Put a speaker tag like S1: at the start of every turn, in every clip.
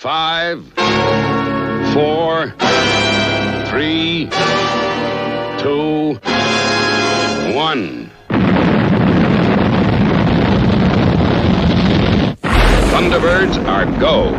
S1: 5, 4, 3, 2, 1. Thunderbirds are go.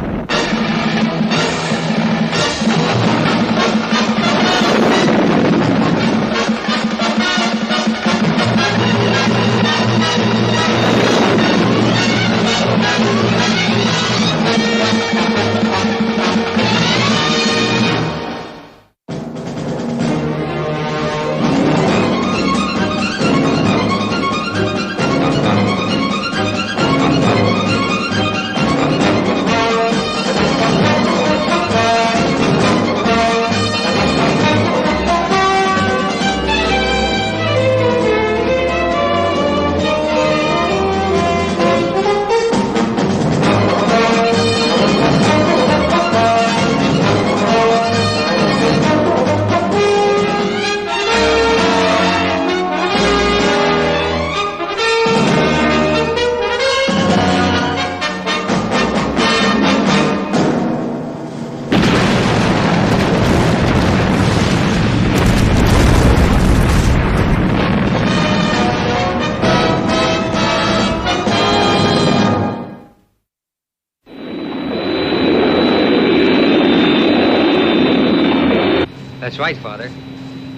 S2: That's right, Father.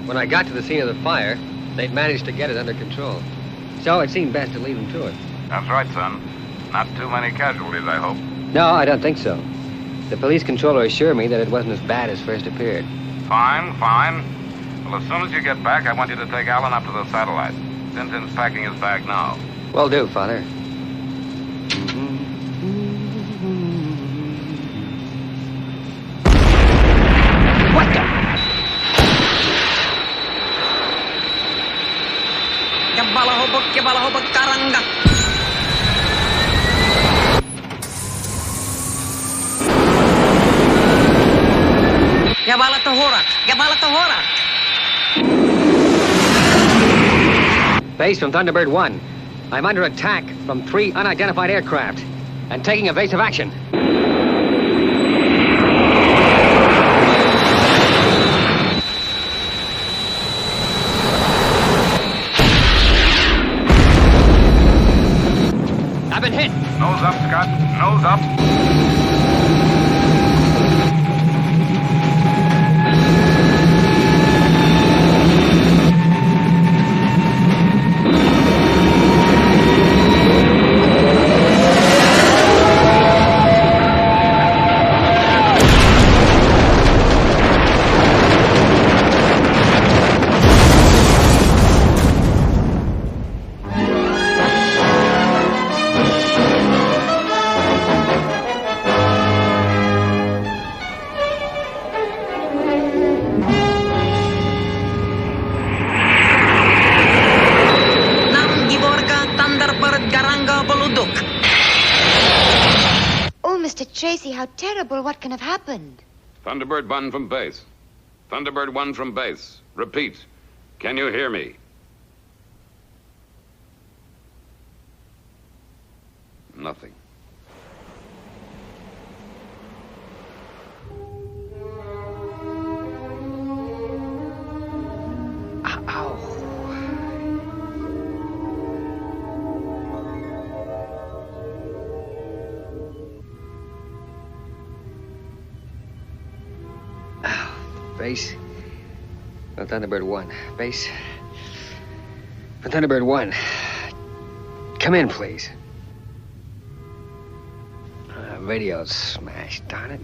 S2: When I got to the scene of the fire, they'd managed to get it under control. So it seemed best to leave them to it.
S3: That's right, son. Not too many casualties, I hope.
S2: No, I don't think so. The police controller assured me that it wasn't as bad as first appeared.
S3: Fine, fine. Well, as soon as you get back, I want you to take Alan up to the satellite. Tintin's packing his bag now.
S2: Will do, Father. What the? Yabalahobak, taranga. Gabala Tohorak. Base from Thunderbird 1. I'm under attack from 3 unidentified aircraft and taking evasive action. I've been hit.
S3: Nose up, Scott. Nose up.
S4: Tracy, how terrible. What can have happened?
S1: Thunderbird 1 from base. Thunderbird 1 from base. Repeat. Can you hear me? Nothing.
S2: Ow. Base. From Thunderbird 1. Base. From Thunderbird 1. Come in, please. Radio's smashed, darn it.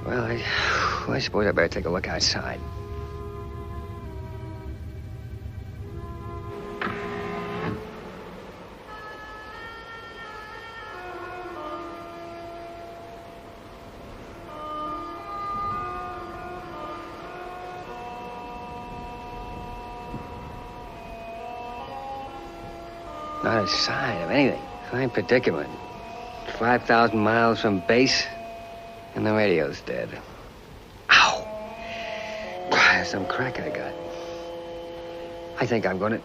S2: Well, I suppose I better take a look outside. Not a sign of anything. Fine predicament. 5,000 miles from base, and the radio's dead. Ow! There's some crack I got. I think I'm gonna...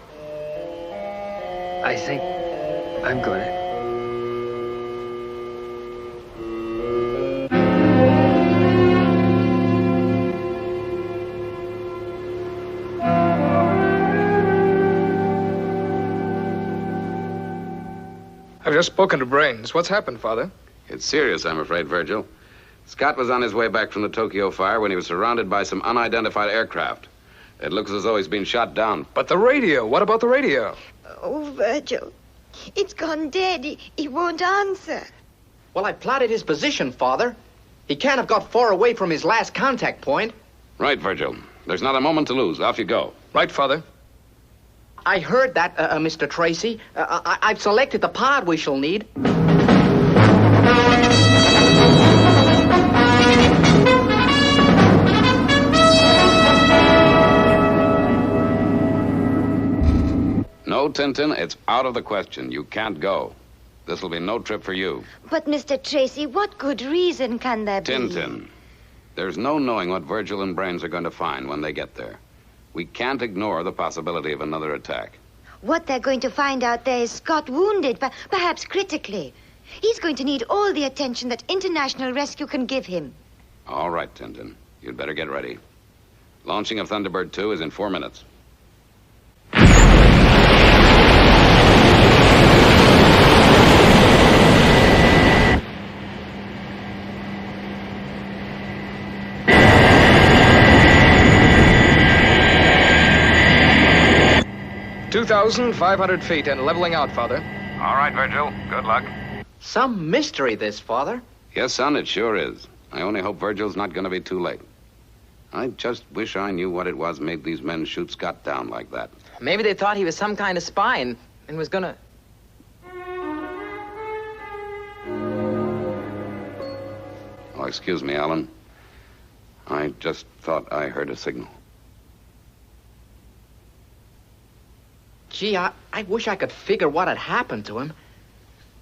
S5: just spoken to Brains. What's happened, Father?
S1: It's serious, I'm afraid, Virgil. Scott was on his way back from the Tokyo fire when he was surrounded by some unidentified aircraft. It looks as though he's been shot down.
S5: But the radio. What about the radio?
S4: Oh, Virgil. It's gone dead. He won't answer.
S6: Well, I plotted his position, Father. He can't have got far away from his last contact point.
S1: Right, Virgil. There's not a moment to lose. Off you go.
S5: Right, Father.
S6: I heard that, Mr. Tracy. I've selected the pod we shall need.
S1: No, Tintin, it's out of the question. You can't go. This will be no trip for you.
S4: But, Mr. Tracy, what good reason can there be?
S1: Tintin, there's no knowing what Virgil and Brains are going to find when they get there. We can't ignore the possibility of another attack.
S4: What they're going to find out there is Scott wounded, but perhaps critically. He's going to need all the attention that international rescue can give him.
S1: All right, Tintin. You'd better get ready. Launching of Thunderbird 2 is in 4 minutes.
S5: $2,500 feet and leveling out, Father.
S3: All right, Virgil. Good luck.
S6: Some mystery, this, Father.
S1: Yes, son, it sure is. I only hope Virgil's not going to be too late. I just wish I knew what it was made these men shoot Scott down like that.
S7: Maybe they thought he was some kind of spy and was gonna...
S1: Oh, excuse me, Alan. I just thought I heard a signal.
S6: Gee, I wish I could figure what had happened to him.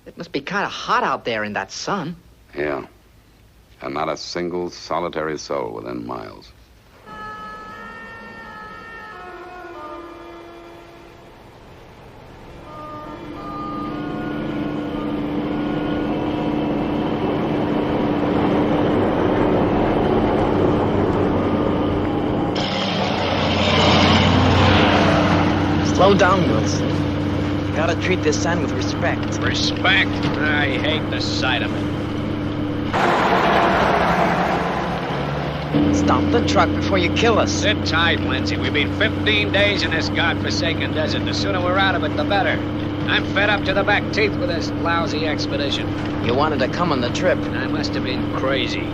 S6: It must be kind of hot out there in that sun.
S1: Yeah. And not a single solitary soul within miles.
S7: Slow down, Wilson. You gotta treat this son with respect.
S8: Respect? I hate the sight of it.
S7: Stop the truck before you kill us.
S8: Sit tight, Lindsay. We've been 15 days in this godforsaken desert. The sooner we're out of it, the better. I'm fed up to the back teeth with this lousy expedition.
S7: You wanted to come on the trip.
S8: I must have been crazy.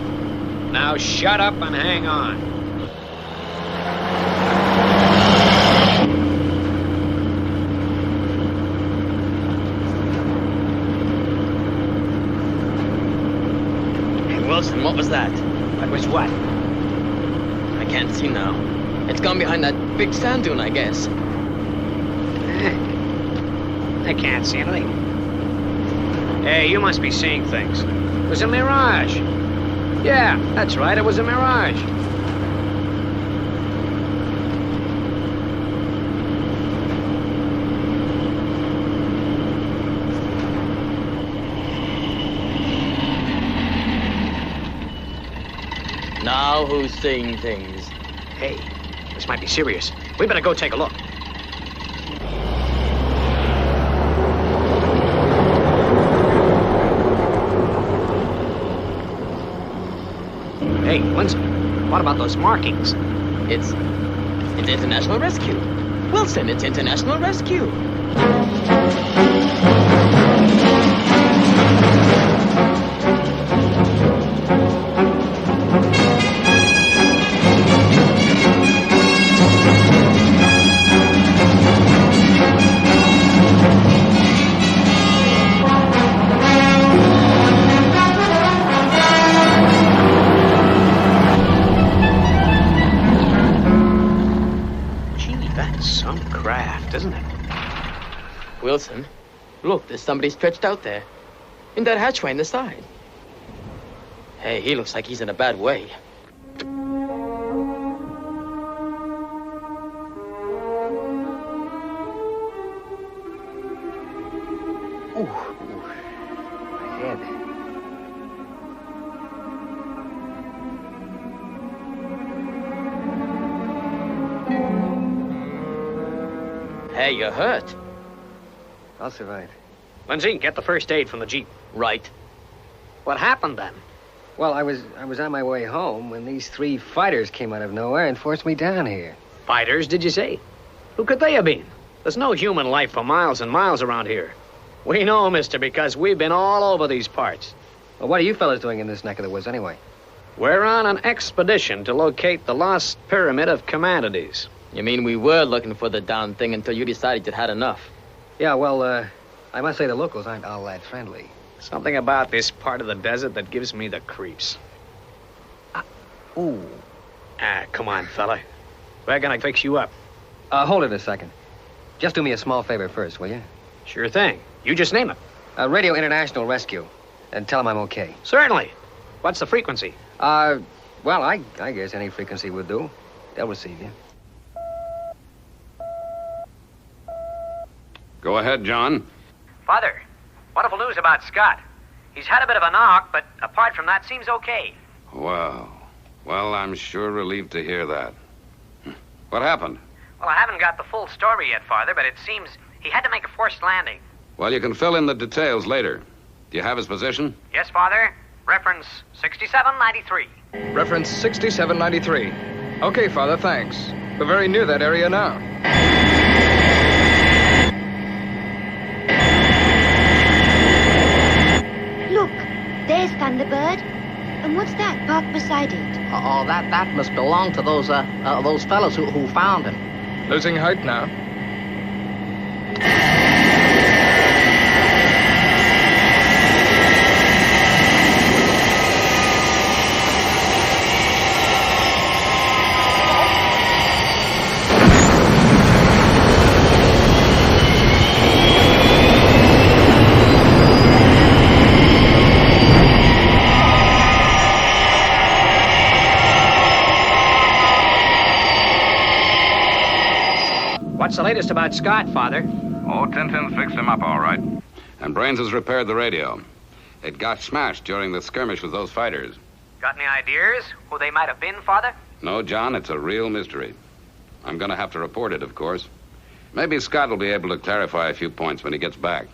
S8: Now shut up and hang on.
S7: Wilson, what was that?
S8: That was what?
S7: I can't see now. It's gone behind that big sand dune, I guess.
S8: I can't see anything. Hey, you must be seeing things. It was a mirage. Yeah, that's right, it was a mirage.
S7: Now who's seeing things?
S8: Hey, this might be serious. We better go take a look. Hey, Lindsay, what about those markings?
S7: It's international rescue. Wilson, it's international rescue.
S8: Isn't it?
S7: Wilson, look, there's somebody stretched out there. In that hatchway in the side. Hey, he looks like he's in a bad way.
S2: Ooh, my head.
S7: Hey, you're hurt.
S2: I'll survive.
S8: Lindsay, get the first aid from the Jeep.
S7: Right.
S8: What happened then?
S2: Well, I was on my way home when these 3 fighters came out of nowhere and forced me down here.
S8: Fighters, did you say? Who could they have been? There's no human life for miles and miles around here. We know, mister, because we've been all over these parts.
S2: Well, what are you fellas doing in this neck of the woods anyway?
S8: We're on an expedition to locate the lost pyramid of Commodities.
S7: You mean we were looking for the darn thing until you decided you'd had enough?
S2: Yeah, well, I must say the locals aren't all that friendly.
S8: Something about this part of the desert that gives me the creeps.
S2: Ooh.
S8: Come on, fella. We're gonna fix you up.
S2: Hold it a second. Just do me a small favor first, will you?
S8: Sure thing. You just name it.
S2: Radio International Rescue. And tell them I'm okay.
S8: Certainly. What's the frequency?
S2: Well, I guess any frequency would do. They'll receive you.
S1: Go ahead, John.
S9: Father, wonderful news about Scott. He's had a bit of a knock, but apart from that, seems okay.
S1: Wow. Well, I'm sure relieved to hear that. What happened?
S9: Well, I haven't got the full story yet, Father, but it seems he had to make a forced landing.
S1: Well, you can fill in the details later. Do you have his position?
S9: Yes, Father. Reference 6793.
S5: Reference 6793. Okay, Father, thanks. We're very near that area now.
S4: Look, there's Thunderbird. And what's that parked beside it?
S6: Oh, that must belong to those fellows who found him.
S5: Losing height now.
S8: What's the latest about Scott, Father?
S3: Oh, Tintin's fixed him up all right.
S1: And Brains has repaired the radio. It got smashed during the skirmish with those fighters.
S9: Got any ideas who they might have been, Father?
S1: No, John, it's a real mystery. I'm going to have to report it, of course. Maybe Scott will be able to clarify a few points when he gets back.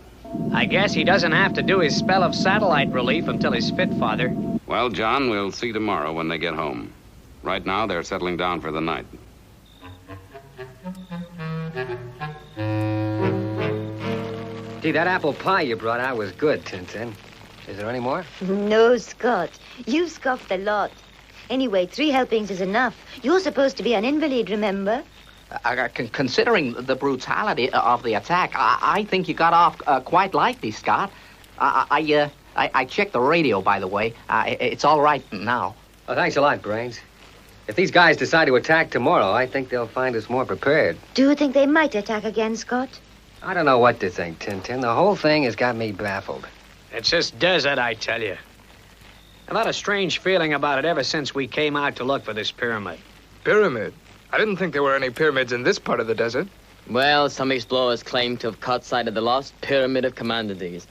S8: I guess he doesn't have to do his spell of satellite relief until he's fit, Father.
S1: Well, John, we'll see tomorrow when they get home. Right now, they're settling down for the night.
S2: Gee, that apple pie you brought out was good, Tintin. Is there any more?
S4: No, Scott. You've scoffed a lot. Anyway, 3 helpings is enough. You're supposed to be an invalid, remember?
S6: Considering the brutality of the attack, I think you got off quite lightly, Scott. I checked the radio, by the way. It's all right now.
S2: Oh, thanks a lot, Brains. If these guys decide to attack tomorrow, I think they'll find us more prepared.
S4: Do you think they might attack again, Scott?
S2: I don't know what to think, Tintin. The whole thing has got me baffled.
S8: It's this desert, I tell you. I've had a strange feeling about it ever since we came out to look for this pyramid.
S5: Pyramid? I didn't think there were any pyramids in this part of the desert.
S7: Well, some explorers claim to have caught sight of the lost pyramid of Commodities.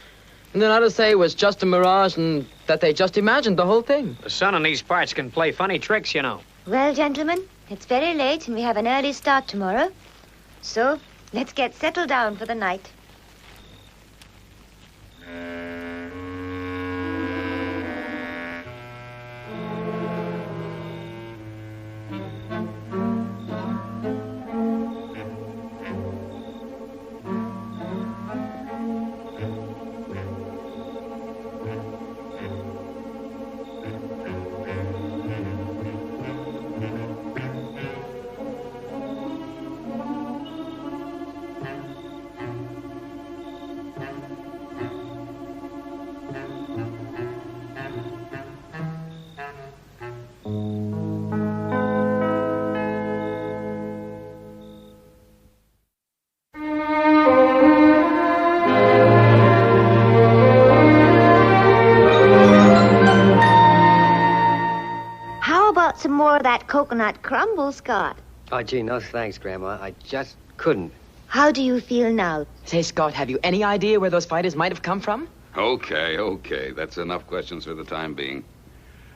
S7: And then others say it was just a mirage and that they just imagined the whole thing.
S8: The sun in these parts can play funny tricks, you know.
S4: Well, gentlemen, it's very late and we have an early start tomorrow. So, let's get settled down for the night. Some more of that coconut crumble, Scott.
S2: Oh, gee, no thanks, Grandma. I just couldn't.
S4: How do you feel now?
S7: Say, Scott, have you any idea where those fighters might have come from?
S1: Okay. That's enough questions for the time being.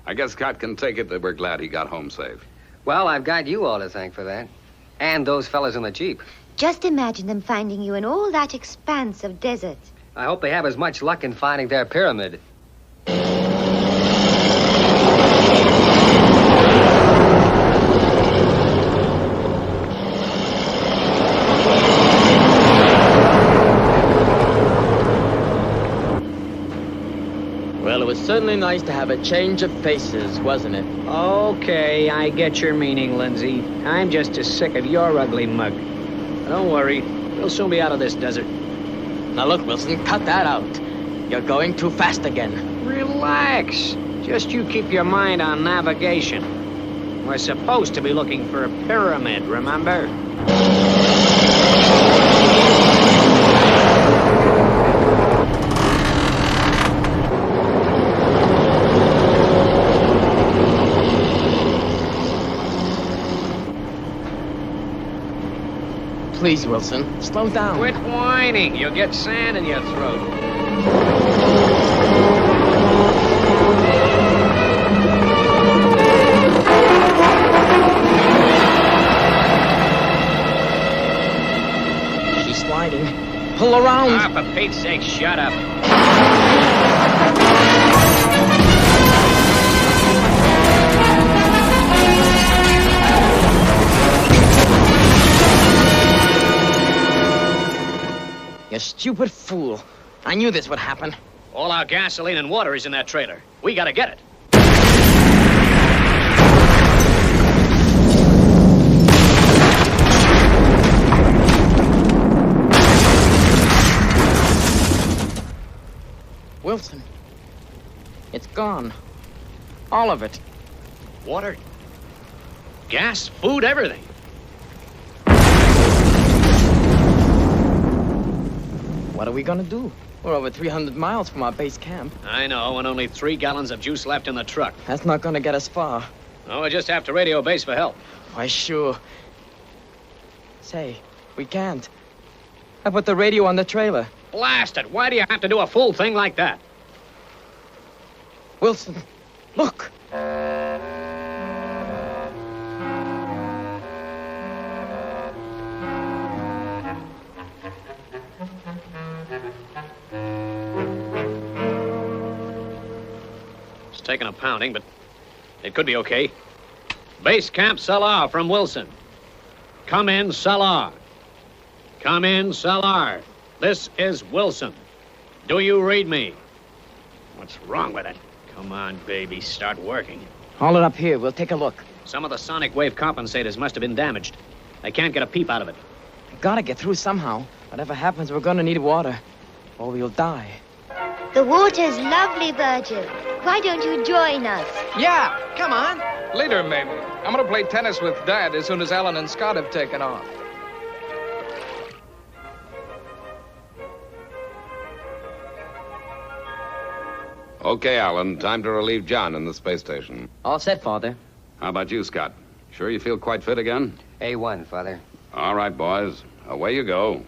S1: I guess Scott can take it that we're glad he got home safe.
S2: Well, I've got you all to thank for that. And those fellas in the Jeep.
S4: Just imagine them finding you in all that expanse of desert.
S2: I hope they have as much luck in finding their pyramid.
S7: Well, it was certainly nice to have a change of faces, wasn't it?
S8: Okay, I get your meaning, Lindsay. I'm just as sick of your ugly mug. Don't worry, we'll soon be out of this desert.
S7: Now look, Wilson, cut that out. You're going too fast again.
S8: Relax. Just you keep your mind on navigation. We're supposed to be looking for a pyramid, remember?
S7: Please, Wilson, slow down.
S8: Quit whining. You'll get sand in your throat.
S7: She's sliding. Pull around.
S8: Ah, for Pete's sake, shut up.
S7: You stupid fool. I knew this would happen.
S8: All our gasoline and water is in that trailer. We gotta get it.
S7: Wilson, it's gone. All of it.
S8: Water, gas, food, everything.
S7: What are we gonna do? We're over 300 miles from our base camp.
S8: I know, and only 3 gallons of juice left in the truck.
S7: That's not gonna get us far.
S8: No, we just have to radio base for help.
S7: Why, sure. Say, we can't. I put the radio on the trailer.
S8: Blast it! Why do you have to do a fool thing like that?
S7: Wilson, look!
S8: It's taking a pounding, but it could be okay. Base Camp Salar from Wilson. Come in, Salar. Come in, Salar. This is Wilson. Do you read me? What's wrong with it? Come on, baby, start working.
S7: Haul it up here. We'll take a look.
S8: Some of the sonic wave compensators must have been damaged. They can't get a peep out of it.
S7: We gotta get through somehow. Whatever happens, we're gonna need water, or we'll die.
S4: The water's lovely, Virgil. Why don't you join us?
S6: Yeah, come on.
S5: Later, maybe. I'm gonna play tennis with Dad as soon as Alan and Scott have taken off.
S1: Okay, Alan, time to relieve John in the space station.
S2: All set, Father.
S1: How about you, Scott? Sure you feel quite fit again?
S2: A1, Father.
S1: All right, boys. Away you go.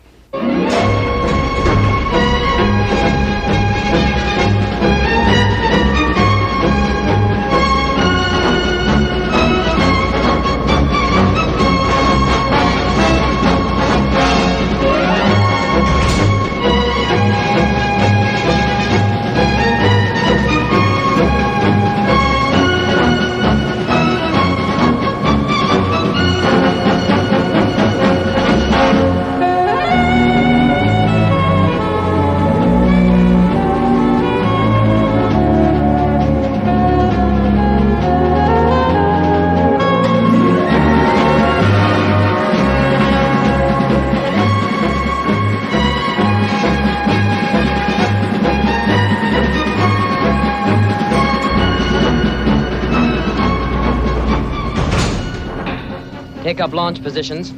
S7: Take up launch positions.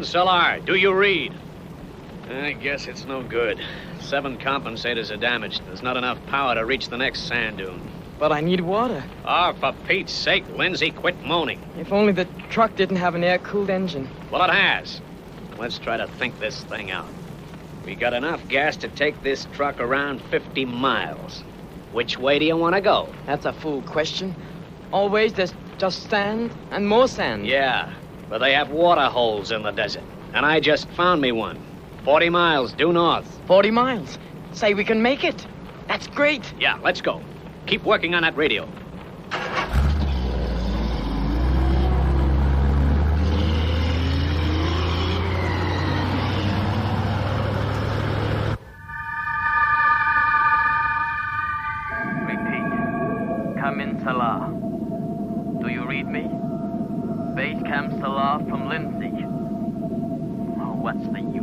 S8: in, Solar. Do you read? I guess it's no good. 7 compensators are damaged. There's not enough power to reach the next sand dune.
S7: But I need water.
S8: Oh, for Pete's sake, Lindsay, quit moaning.
S7: If only the truck didn't have an air-cooled engine.
S8: Well, it has. Let's try to think this thing out. We got enough gas to take this truck around 50 miles. Which way do you want to go?
S7: That's a fool question. Always there's just sand and more sand.
S8: Yeah, but they have water holes in the desert. And I just found me one. 40 miles due north.
S7: 40 miles. Say we can make it. That's great.
S8: Yeah, let's go. Keep working on that radio.
S10: Repeat. Come in, Salah. Do you read me? Base Camp Salah from Lindsay. Oh, what's the use?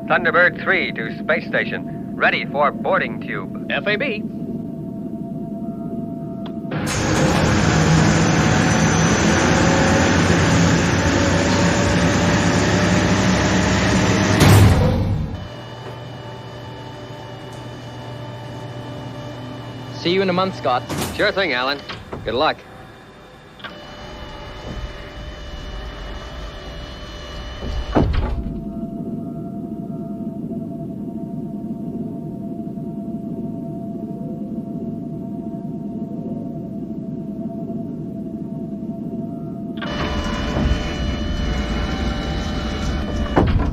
S11: Thunderbird 3 to space station. Ready for boarding tube.
S8: FAB.
S7: See you in a month, Scott.
S2: Sure thing, Alan. Good luck.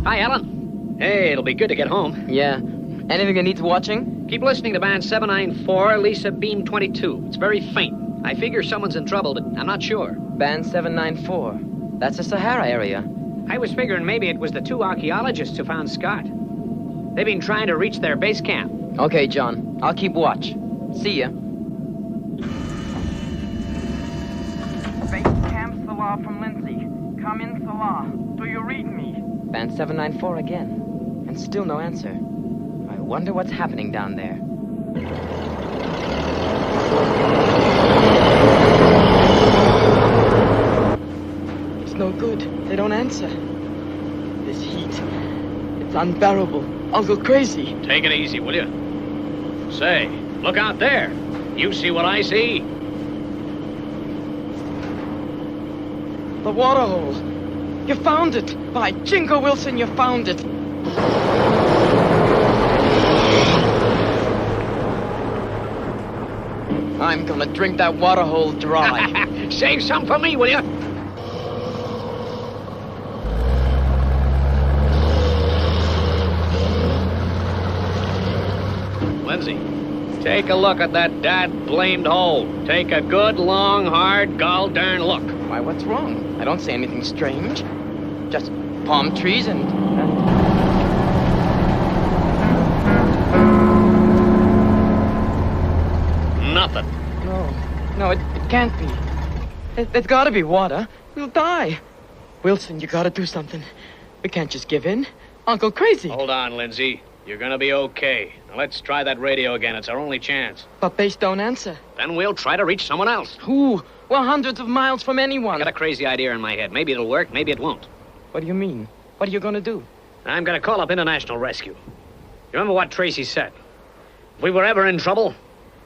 S8: Hi, Alan. Hey, it'll be good to get home.
S7: Yeah. Anything that needs watching?
S8: Keep listening to band 794, Lisa Beam 22. It's very faint. I figure someone's in trouble, but I'm not sure.
S7: Band 794. That's the Sahara area.
S8: I was figuring maybe it was the 2 archaeologists who found Scott. They've been trying to reach their base camp.
S7: Okay, John. I'll keep watch. See ya.
S10: Base Camp Salah from Lindsay. Come in, Salah. Do you read me?
S7: Band 794 again. And still no answer. I wonder what's happening down there. It's no good. They don't answer. This heat, it's unbearable. I'll go crazy.
S8: Take it easy, will you? Say, look out there. You see what I see?
S7: The water hole. You found it. By Jingo Wilson, you found it. I'm gonna drink that water hole dry.
S8: Save some for me, will you? Lindsay, take a look at that dad-blamed hole. Take a good, long, hard, gall-darn look.
S7: Why, what's wrong? I don't see anything strange. Just palm trees and...
S8: Nothing.
S7: No, it can't be. There's gotta be water. We'll die. Wilson, you gotta do something. We can't just give in. I'll go crazy.
S8: Hold on, Lindsay. You're gonna be okay. Now let's try that radio again. It's our only chance.
S7: But base don't answer.
S8: Then we'll try to reach someone else.
S7: Who? We're hundreds of miles from anyone.
S8: I got a crazy idea in my head. Maybe it'll work, maybe it won't.
S7: What do you mean? What are you gonna do?
S8: I'm gonna call up International Rescue. You remember what Tracy said? If we were ever in trouble,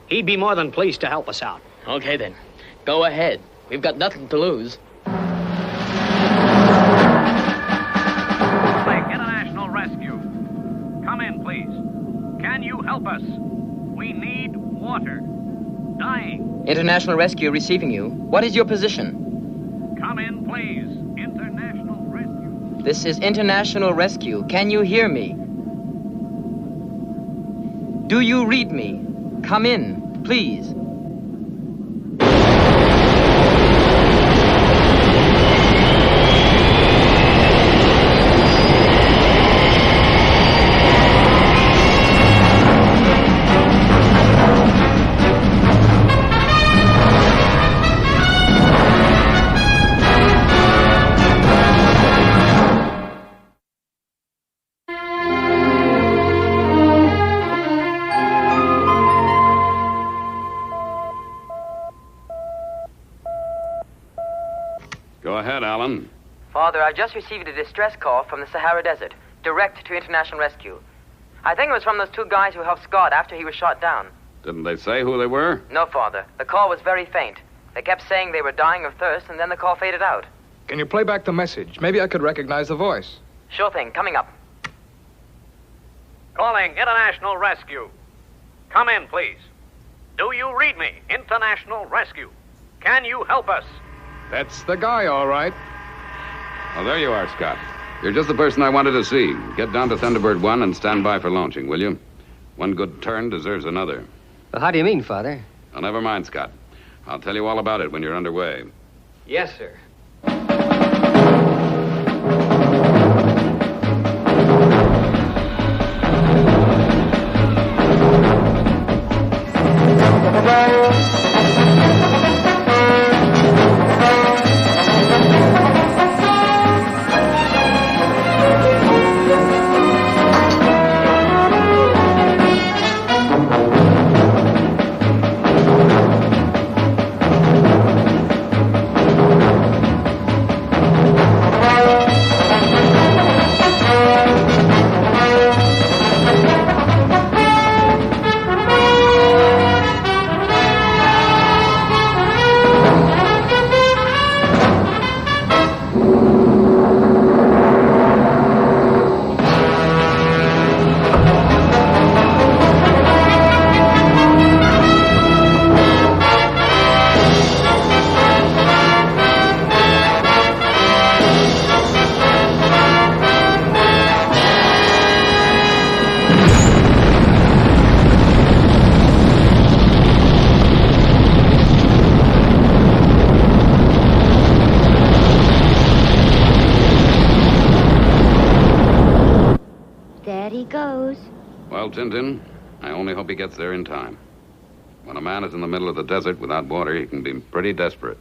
S8: he'd be more than pleased to help us out.
S7: Okay, then. Go ahead. We've got nothing to lose.
S3: Lake International Rescue. Come in, please. Can you help us? We need water. Dying.
S7: International Rescue receiving you. What is your position?
S3: Come in, please. International Rescue.
S7: This is International Rescue. Can you hear me? Do you read me? Come in, please.
S10: Father, I've just received a distress call from the Sahara Desert, direct to International Rescue. I think it was from those two guys who helped Scott after he was shot down.
S1: Didn't they say who they were?
S10: No, Father. The call was very faint. They kept saying they were dying of thirst, and then the call faded out.
S5: Can you play back the message? Maybe I could recognize the voice.
S10: Sure thing. Coming up.
S3: Calling International Rescue. Come in, please. Do you read me? International Rescue. Can you help us?
S5: That's the guy, all right.
S1: Oh, there you are, Scott. You're just the person I wanted to see. Get down to Thunderbird 1 and stand by for launching, will you? One good turn deserves another.
S2: Well, how do you mean, Father?
S1: Oh, never mind, Scott. I'll tell you all about it when you're underway.
S2: Yes, sir.
S1: Well, Tintin, I only hope he gets there in time. When a man is in the middle of the desert without water, he can be pretty desperate.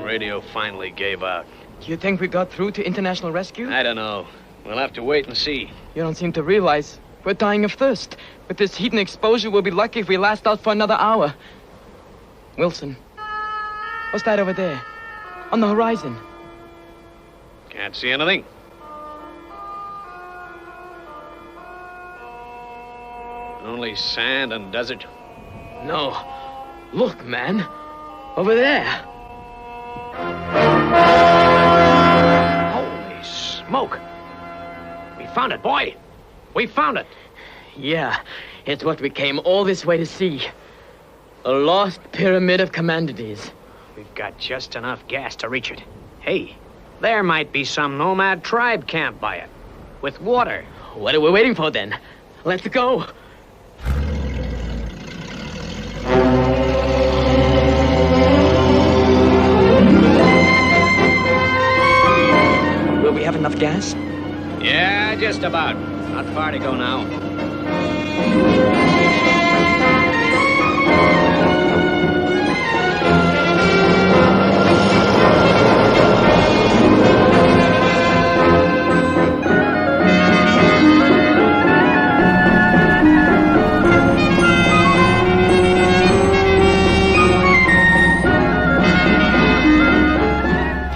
S8: Radio finally gave out.
S7: Do you think we got through to International Rescue?
S8: I don't know. We'll have to wait and see.
S7: You don't seem to realize we're dying of thirst. With this heat and exposure, we'll be lucky if we last out for another hour. Wilson, what's that over there? On the horizon.
S8: Can't see anything. Only sand and desert.
S7: No. Look, man. Over there.
S8: Holy smoke. We found it, boy. We found it.
S7: Yeah, it's what we came all this way to see. The lost pyramid of Commandades.
S8: We've got just enough gas to reach it. Hey, there might be some nomad tribe camp by it. With water.
S7: What are we waiting for, then? Let's go. Will we have enough gas?
S8: Yeah, just about. Not far to go now.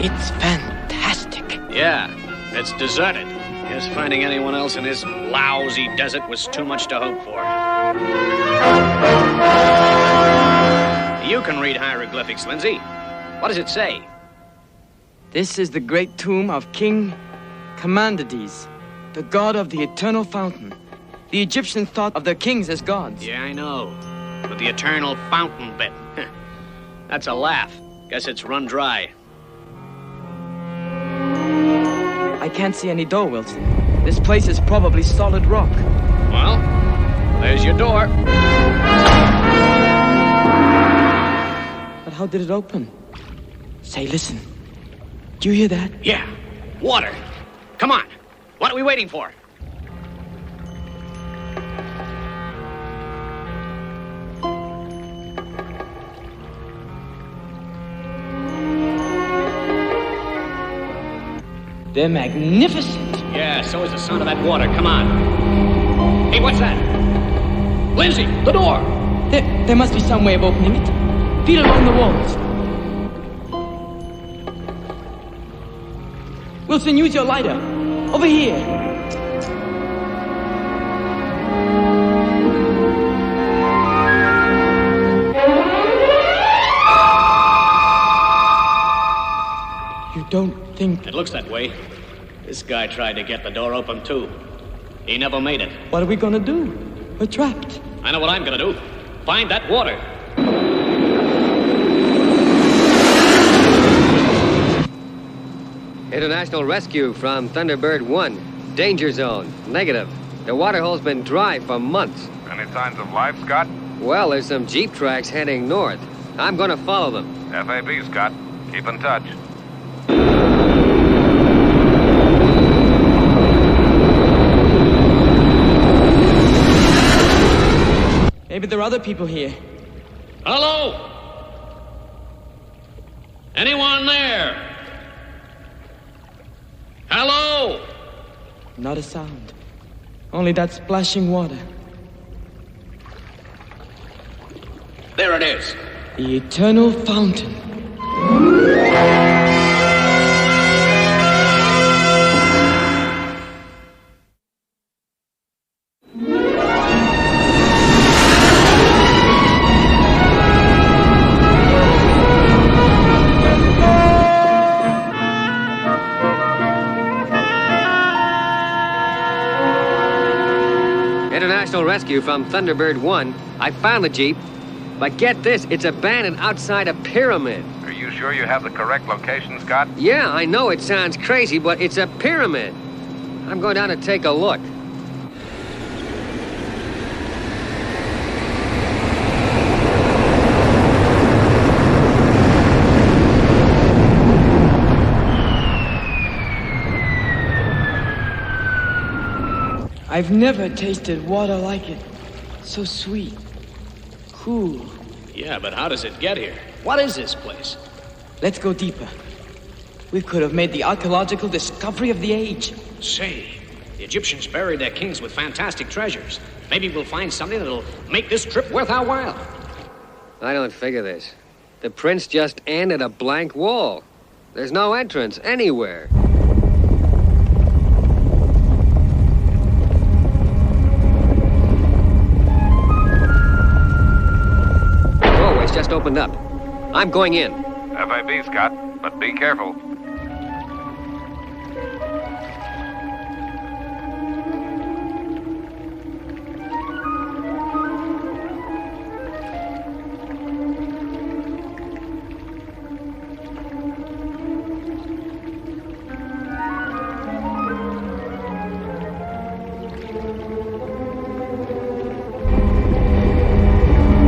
S7: It's fantastic.
S8: Yeah, it's deserted. Guess finding anyone else in this lousy desert was too much to hope for. You can read hieroglyphics, Lindsay. What does it say?
S7: This is the great tomb of King Commandades, the god of the eternal fountain. The Egyptians thought of their kings as gods.
S8: Yeah, I know. But the eternal fountain bit. That's a laugh. Guess it's run dry.
S7: I can't see any door, Wilson. This place is probably solid rock.
S8: Well, there's your door.
S7: But how did it open? Say, listen. Do you hear that?
S8: Yeah, water. Come on. What are we waiting for?
S7: They're magnificent.
S8: Yeah, so is the sound of that water. Come on. Hey, what's that? Lindsay, the door.
S7: There must be some way of opening it. feet along the walls. Wilson, use your lighter. Over here. You don't think...
S8: It looks that way. This guy tried to get the door open, too. He never made it.
S7: What are we gonna do? We're trapped.
S8: I know what I'm gonna do. Find that water.
S2: International rescue from Thunderbird 1. Danger zone. Negative. The waterhole's been dry for months.
S12: Any signs of life, Scott?
S2: Well, there's some jeep tracks heading north. I'm gonna follow them.
S12: FAB, Scott. Keep in touch.
S7: Maybe there are other people here.
S8: Hello? Anyone there? Hello?
S7: Not a sound. Only that splashing water.
S8: There it is.
S7: The eternal fountain.
S2: International rescue from Thunderbird 1. I found the jeep. But get this, it's abandoned outside a pyramid.
S12: Are you sure you have the correct location, Scott?
S2: Yeah, I know it sounds crazy, but it's a pyramid. I'm going down to take a look.
S7: I've never tasted water like it. So sweet. Cool.
S8: Yeah, but how does it get here? What is this place?
S7: Let's go deeper. We could have made the archaeological discovery of the age.
S8: Say, the Egyptians buried their kings with fantastic treasures. Maybe we'll find something that'll make this trip worth our while.
S2: I don't figure this. The prince just ended a blank wall. There's no entrance anywhere. Just opened up. I'm going in.
S12: FAB, Scott, but be careful.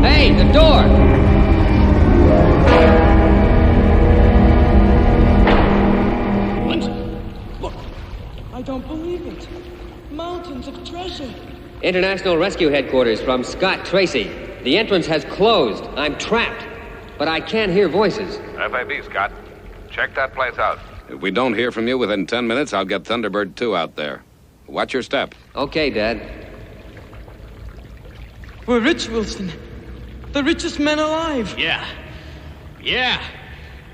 S2: Hey, the door!
S7: I don't believe it. Mountains of treasure.
S2: International Rescue Headquarters from Scott Tracy. The entrance has closed. I'm trapped. But I can hear voices.
S12: FAB, Scott. Check that place out.
S1: If we don't hear from you within 10 minutes, I'll get Thunderbird 2 out there. Watch your step.
S2: Okay, Dad.
S7: We're rich, Wilson. The richest men alive.
S8: Yeah. Yeah.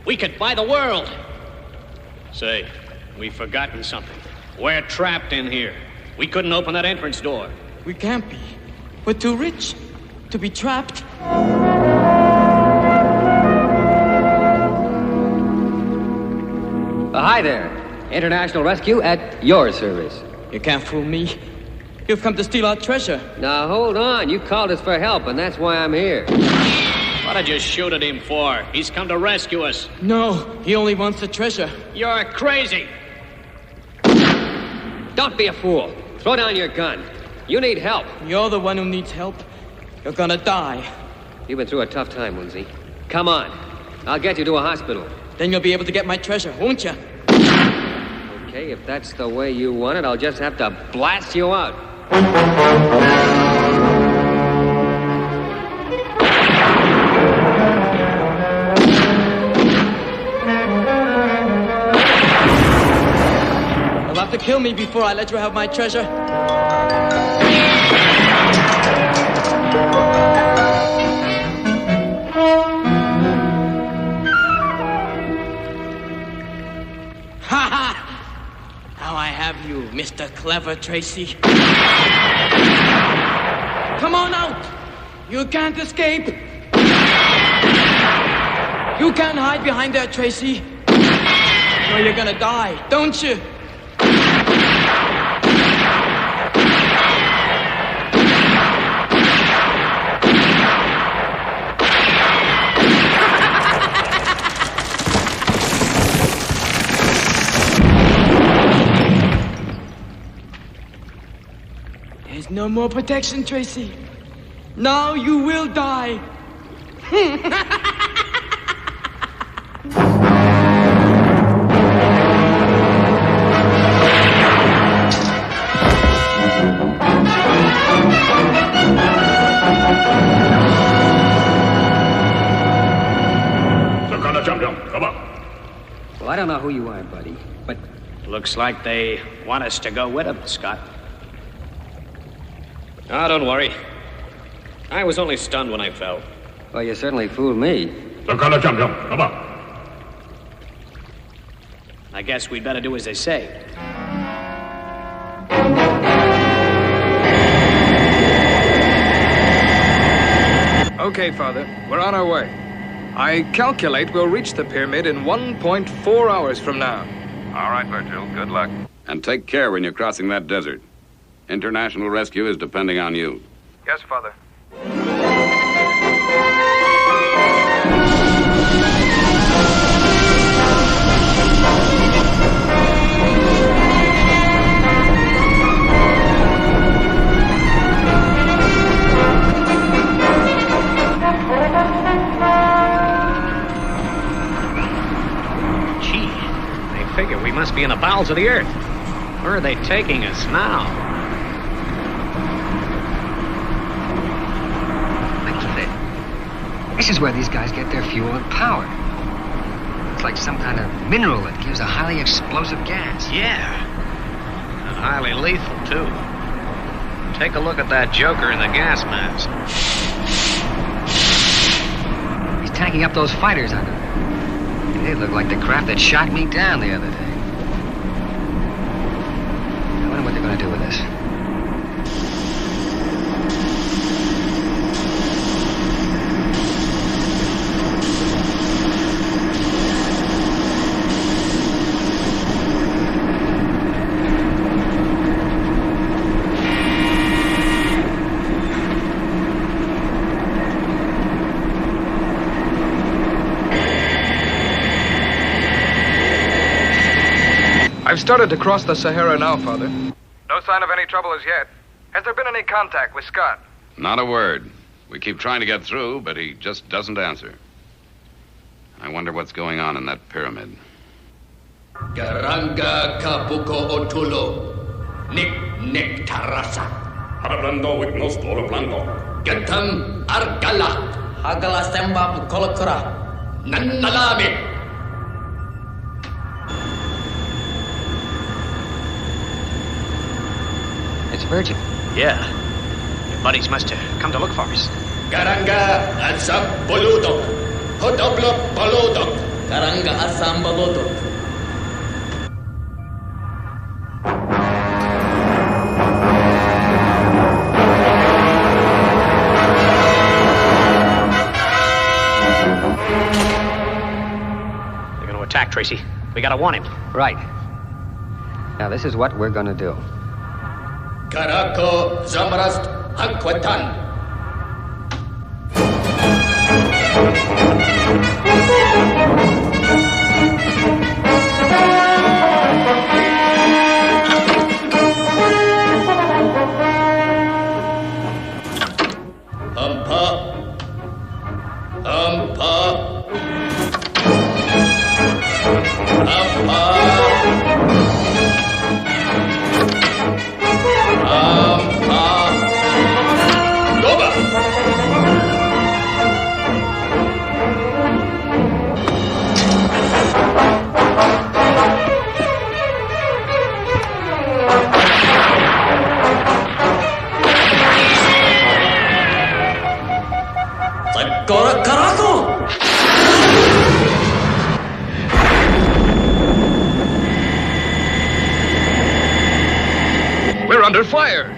S8: We could buy the world. Say, we've forgotten something. We're trapped in here. We couldn't open that entrance door.
S7: We can't be. We're too rich to be trapped.
S2: Hi there. International Rescue at your service.
S7: You can't fool me. You've come to steal our treasure.
S2: Now, hold on. You called us for help, and that's why I'm here.
S8: What did you shoot at him for? He's come to rescue us.
S7: No, he only wants the treasure.
S8: You're crazy.
S2: Don't be a fool. Throw down your gun. You need help.
S7: You're the one who needs help. You're gonna die.
S2: You've been through a tough time, Lindsay. Come on. I'll get you to a hospital.
S7: Then you'll be able to get my treasure, won't you?
S2: Okay, if that's the way you want it, I'll just have to blast you out.
S7: You'll have to kill me before I let you have my treasure. Now I have you, Mr. Clever Tracy. Come on out! You can't escape! You can't hide behind there, Tracy. Or you're gonna die, don't you? There's no more protection, Tracy. Now you will die.
S8: Come on.
S2: Well, I don't know who you are, buddy, but...
S8: Looks like they want us to go with them, Scott. Ah, don't worry. I was only stunned when I fell.
S2: Well, you certainly fooled me.
S8: Come on. I guess we'd better do as they say.
S5: Okay, Father. We're on our way. I calculate we'll reach the pyramid in 1.4 hours from now.
S12: All right, Virgil. Good luck.
S1: And take care when you're crossing that desert. International rescue is depending on you.
S5: Yes, Father.
S8: Gee, they figure we must be in the bowels of the earth. Where are they taking us now?
S2: This is where these guys get their fuel and power. It's like some kind of mineral that gives a highly explosive gas.
S8: Yeah. And highly lethal, too. Take a look at that joker in the gas mask.
S2: He's tanking up those fighters under him. They look like the craft that shot me down the other day. I wonder what they're going to do with this.
S5: I've started to cross the Sahara now, Father. No sign of any trouble as yet. Has there been any contact with Scott?
S1: Not a word. We keep trying to get through, but he just doesn't answer. I wonder what's going on in that pyramid.
S13: Garanga kapuko otulo. Nik tarasa.
S14: Hablando with no store blando.
S13: Gatam argala. Hagala semba bukolokura. Nannalame.
S2: It's Virgil.
S8: Yeah. Your buddies must have come to look for us.
S13: Garanga asam boludok. Hodoblo boludok. Garanga asam boludok.
S8: They're going to attack, Tracy. We got to warn him.
S2: Right. Now, this is what we're going to do.
S13: Karako Zamrast Anquatan. Ampa.
S5: under fire.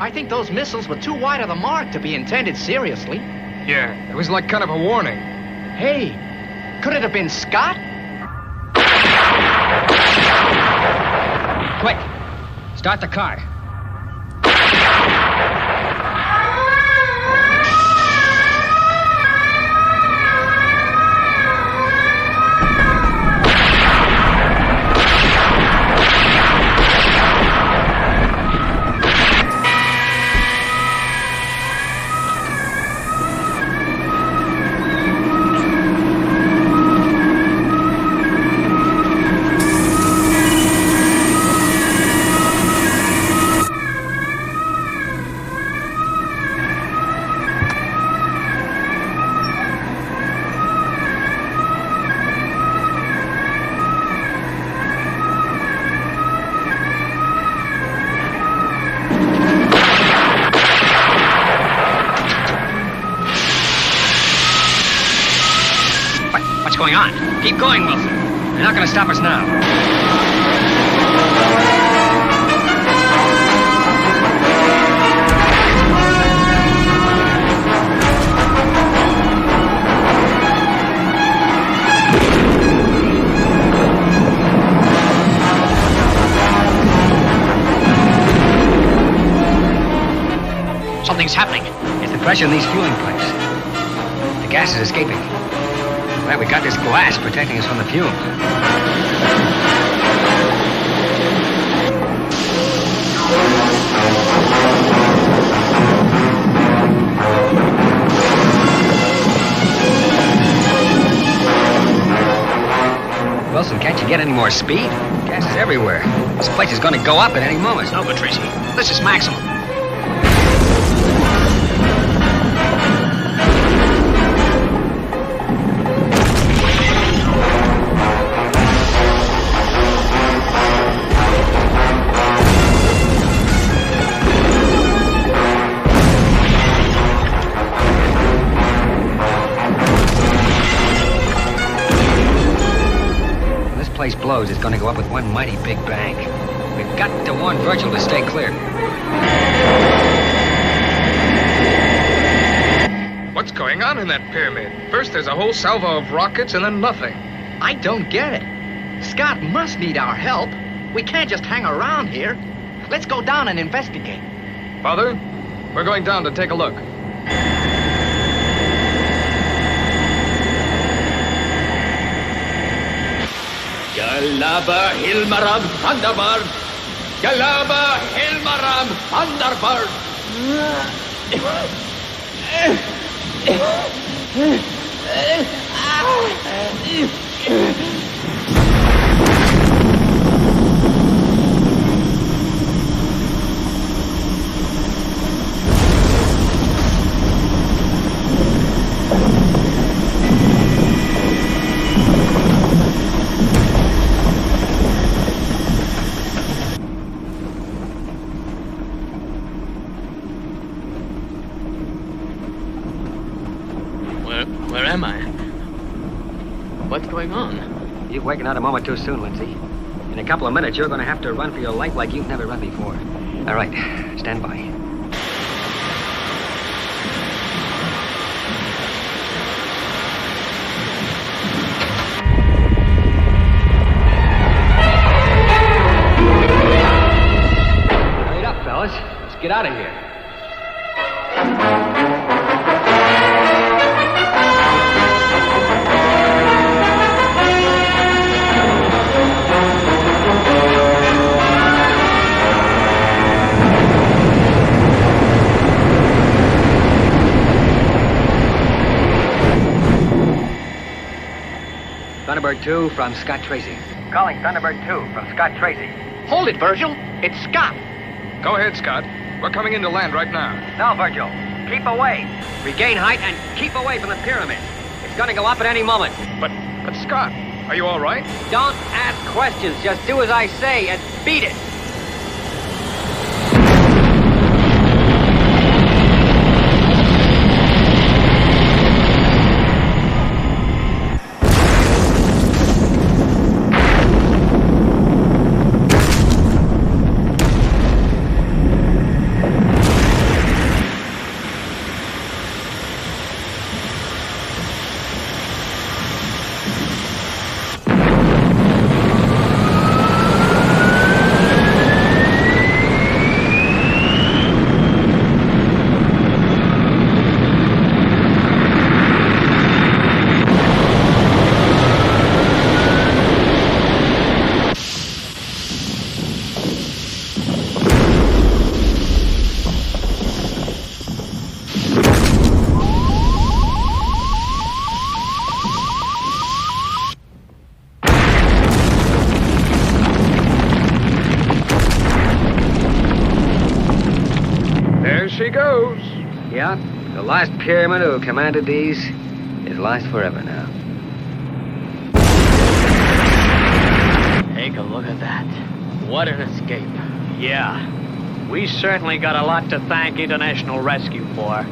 S6: I think those missiles were too wide of the mark to be intended seriously.
S5: Yeah, it was like kind of a warning.
S6: Hey, could it have been Scott?
S2: Quick, start the car. What's going on? Keep going, Wilson. They're not going to stop us now.
S6: Something's happening.
S2: It's the pressure in these fueling pipes. The gas is escaping. Well, we got this glass protecting us from the fumes. Wilson, can't you get any more speed? Gas is everywhere. This place is going to go up at any moment.
S6: No, but Tracy, this is maximum.
S2: Place blows, it's going to go up with one mighty big bang. We've got to warn Virgil to stay clear.
S5: What's going on in that pyramid? First there's a whole salvo of rockets and then nothing.
S6: I don't get it. Scott must need our help. We can't just hang around here. Let's go down and investigate.
S5: Father, we're going down to take a look.
S13: Galaba Hilmarab Thunderbird! Galaba Hilmarab Thunderbird!
S7: Where am I? What's going on?
S2: You've wakened out a moment too soon, Lindsay. In a couple of minutes, you're going to have to run for your life like you've never run before. All right, stand by. Wait up, fellas. Let's get out of here. Thunderbird 2 from Scott Tracy.
S11: Calling Thunderbird 2 from Scott Tracy.
S6: Hold it, Virgil. It's Scott.
S5: Go ahead, Scott. We're coming into land right now.
S11: No, Virgil. Keep away.
S2: Regain height and keep away from the pyramid. It's going to go up at any moment.
S5: But Scott, are you all right?
S2: Don't ask questions. Just do as I say and beat it. Yeah, the last pyramid who commanded these is lost forever now.
S10: Take a look at that. What an escape.
S3: Yeah. We certainly got a lot to thank International Rescue for.